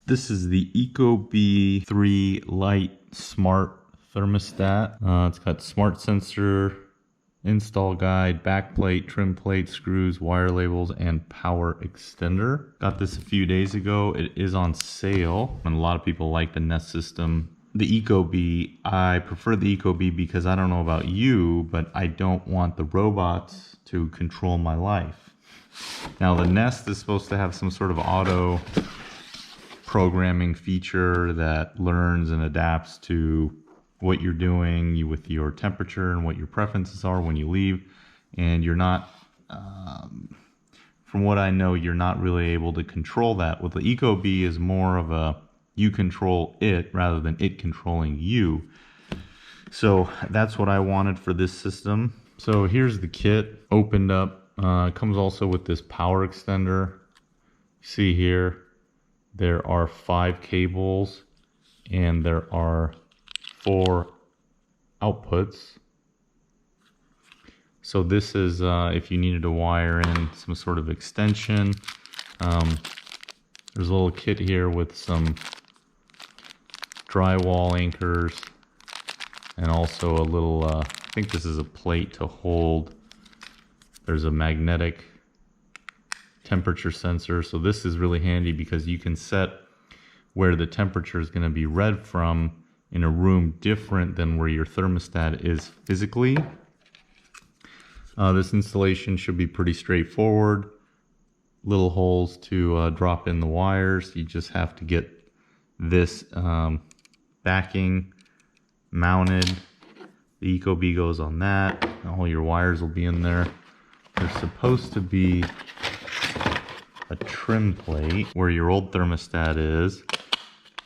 This is the Ecobee 3 Lite Smart Thermostat. It's got smart sensor, install guide, backplate, trim plate, screws, wire labels, and power extender. Got this a few days ago. It is on sale, and a lot of people like the Nest system. The Ecobee, I prefer the Ecobee because I don't know about you, but I don't want the robots to control my life. Now the Nest is supposed to have some sort of auto programming feature that learns and adapts to what you're doing with your temperature and what your preferences are when you leave. And you're not, from what I know, you're not really able to control that. With the Ecobee is more of a you control it rather than it controlling you. So that's what I wanted for this system. So here's the kit opened up. It comes also with this power extender. See here, there are 5 cables and there are 4 outputs. So this is if you needed to wire in some sort of extension. There's a little kit here with some drywall anchors and also a little, I think this is a plate to hold. There's a magnetic temperature sensor. So this is really handy because you can set where the temperature is going to be read from in a room different than where your thermostat is physically. This installation should be pretty straightforward. Little holes to drop in the wires. You just have to get this backing mounted. The Ecobee goes on that. All your wires will be in there. There's supposed to be a trim plate where your old thermostat is.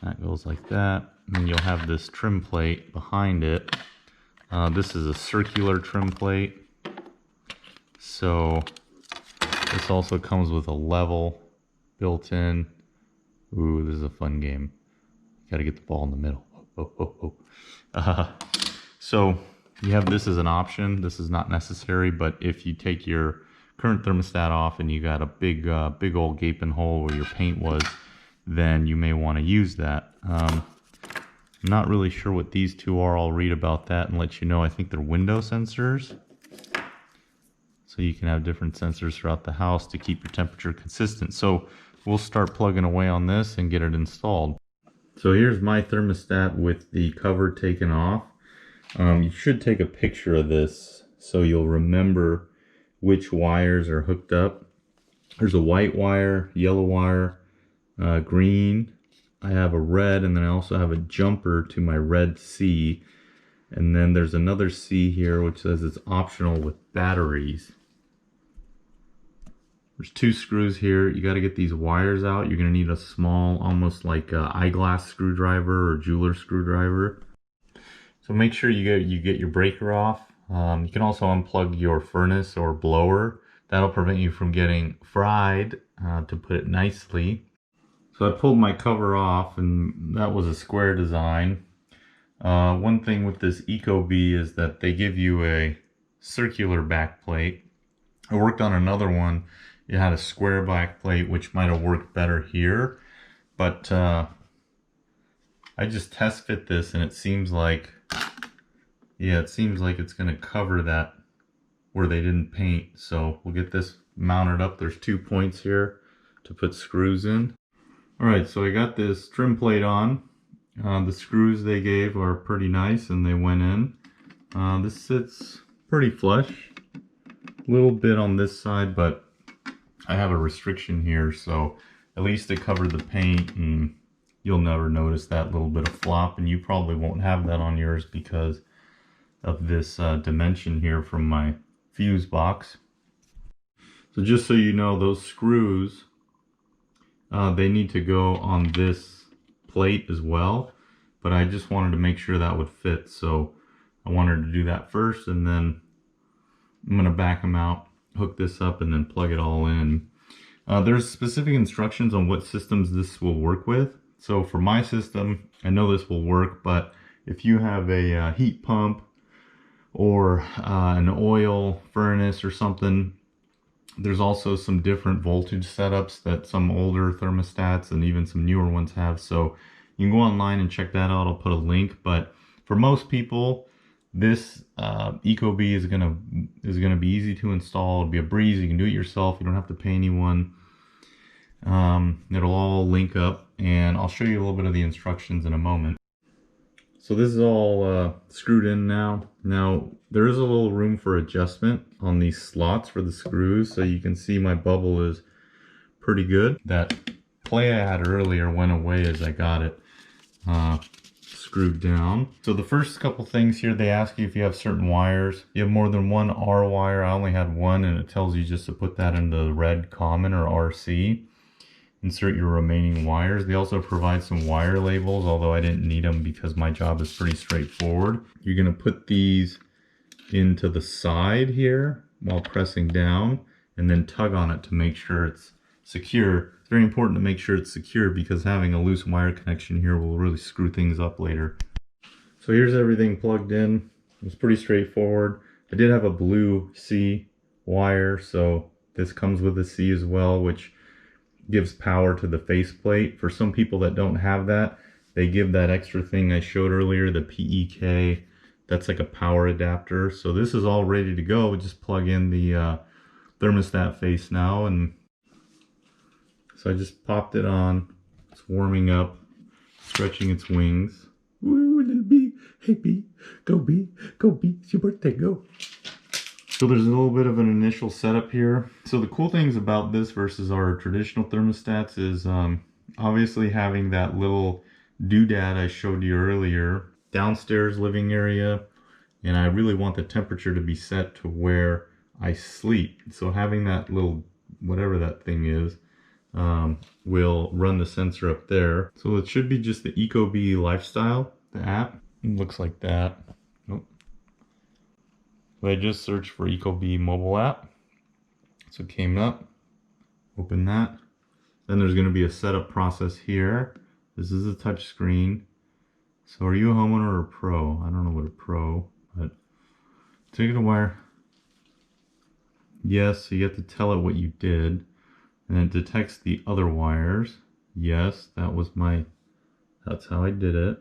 That goes like that. And you'll have this trim plate behind it. This is a circular trim plate. So this also comes with a level built in. Ooh, this is a fun game. You gotta get the ball in the middle. So you have this as an option. This is not necessary, but if you take your current thermostat off and you got a big old gaping hole where your paint was, then you may want to use that. I'm not really sure what these two are. I'll read about that and let you know. I think they're window sensors. So you can have different sensors throughout the house to keep your temperature consistent. So we'll start plugging away on this and get it installed. So here's my thermostat with the cover taken off. You should take a picture of this so you'll remember which wires are hooked up. There's a white wire, yellow wire, green. I have a red, and then I also have a jumper to my red C. And then there's another C here which says it's optional with batteries. There's 2 screws here. You got to get these wires out. You're going to need a small, almost like a eyeglass screwdriver or jeweler screwdriver. So make sure you get your breaker off. You can also unplug your furnace or blower. That'll prevent you from getting fried, to put it nicely. So I pulled my cover off, and that was a square design. One thing with this Ecobee is that they give you a circular back plate. I worked on another one. It had a square back plate, which might have worked better here. But I just test fit this, and it seems like, yeah, it seems like it's going to cover that where they didn't paint. So we'll get this mounted up. There's 2 points here to put screws in. Alright, so I got this trim plate on. The screws they gave are pretty nice and they went in. This sits pretty flush. A little bit on this side, but I have a restriction here, so at least it covered the paint and you'll never notice that little bit of flop, and you probably won't have that on yours because of this dimension here from my fuse box. So just so you know, those screws, they need to go on this plate as well, but I just wanted to make sure that would fit, so I wanted to do that first, and then I'm going to back them out, hook this up, and then plug it all in. There's specific instructions on what systems this will work with. So for my system, I know this will work, but if you have a heat pump or an oil furnace or something, There's also some different voltage setups that some older thermostats and even some newer ones have. So you can go online and check that out. I'll put a link. But for most people, this Ecobee is gonna be easy to install. It'll be a breeze. You can do it yourself. You don't have to pay anyone. It'll all link up, and I'll show you a little bit of the instructions in a moment. So this is all screwed in now. Now there is a little room for adjustment on these slots for the screws, so you can see my bubble is pretty good. That play I had earlier went away as I got it screwed down. So the first couple things here, they ask you if you have certain wires. You have more than one R wire. I only had one, and it tells you just to put that in the red common or RC. Insert your remaining wires. They also provide some wire labels, although I didn't need them because my job is pretty straightforward. You're going to put these into the side here while pressing down, and then tug on it to make sure it's secure. It's very important to make sure it's secure because having a loose wire connection here will really screw things up later. So here's everything plugged in. It's pretty straightforward. I did have a blue C wire, so this comes with a C as well, which gives power to the faceplate. For some people that don't have that, they give that extra thing I showed earlier, the PEK. That's like a power adapter. So this is all ready to go. We just plug in the thermostat face now, and so I just popped it on. It's warming up, stretching its wings. Woo, little bee, hey bee, go bee, it's your birthday, go. So there's a little bit of an initial setup here. So the cool things about this versus our traditional thermostats is obviously having that little doodad I showed you earlier, downstairs living area, and I really want the temperature to be set to where I sleep. So having that little, whatever that thing is, will run the sensor up there. So it should be just the Ecobee Lifestyle, the app. It looks like that. So I just searched for Ecobee mobile app. So it came up, open that. Then there's going to be a setup process here. This is a touch screen. So are you a homeowner or a pro? I don't know what a pro, but take it a wire. Yes, so you have to tell it what you did. And it detects the other wires. Yes, that's how I did it.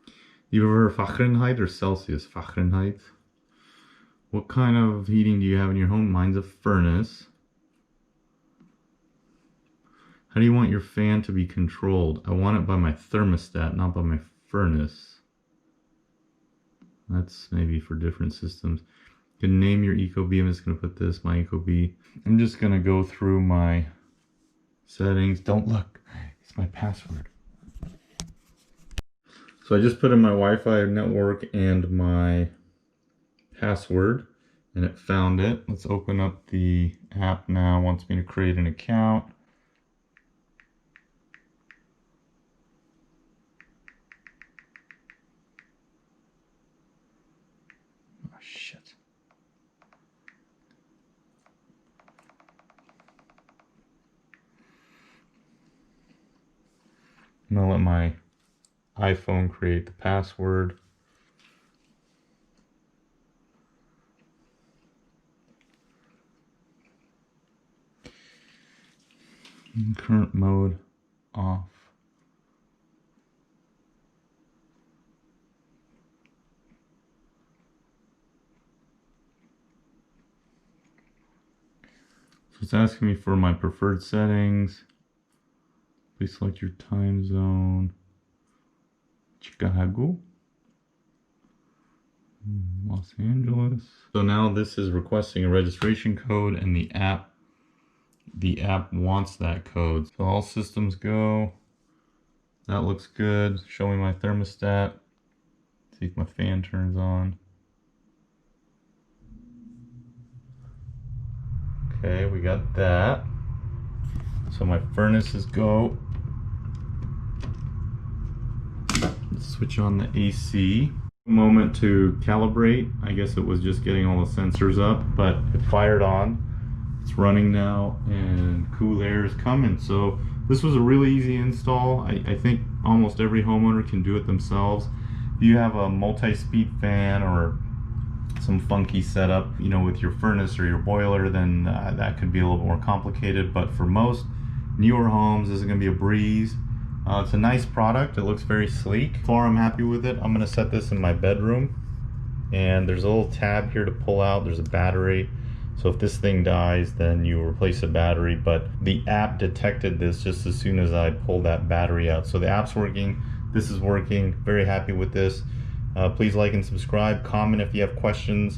Do you prefer Fahrenheit or Celsius? Fahrenheit. What kind of heating do you have in your home? Mine's a furnace. How do you want your fan to be controlled? I want it by my thermostat, not by my furnace. That's maybe for different systems. You can name your Ecobee. I'm just going to put this, my Ecobee. I'm just going to go through my settings. Don't look. It's my password. So I just put in my Wi-Fi network and my password, and it found it. Let's open up the app now. It wants me to create an account. Oh shit. I'm gonna let my iPhone create the password. Current mode off. So it's asking me for my preferred settings. Please select your time zone. Chicago. Los Angeles. So now this is requesting a registration code, and the app wants that code. So all systems go. That looks good. Show me my thermostat. See if my fan turns on. Okay, we got that. So my furnace is go. Let's switch on the AC. A moment to calibrate. I guess it was just getting all the sensors up, but it fired on. It's running now, and cool air is coming. So this was a really easy install. I think almost every homeowner can do it themselves. If you have a multi-speed fan or some funky setup, you know, with your furnace or your boiler, then that could be a little more complicated. But for most newer homes, this is going to be a breeze. It's a nice product. It looks very sleek. So far, I'm happy with it. I'm going to set this in my bedroom, and there's a little tab here to pull out. There's a battery. So if this thing dies, then you replace the battery, but the app detected this just as soon as I pulled that battery out. So the app's working, this is working, very happy with this. Please like and subscribe, comment if you have questions.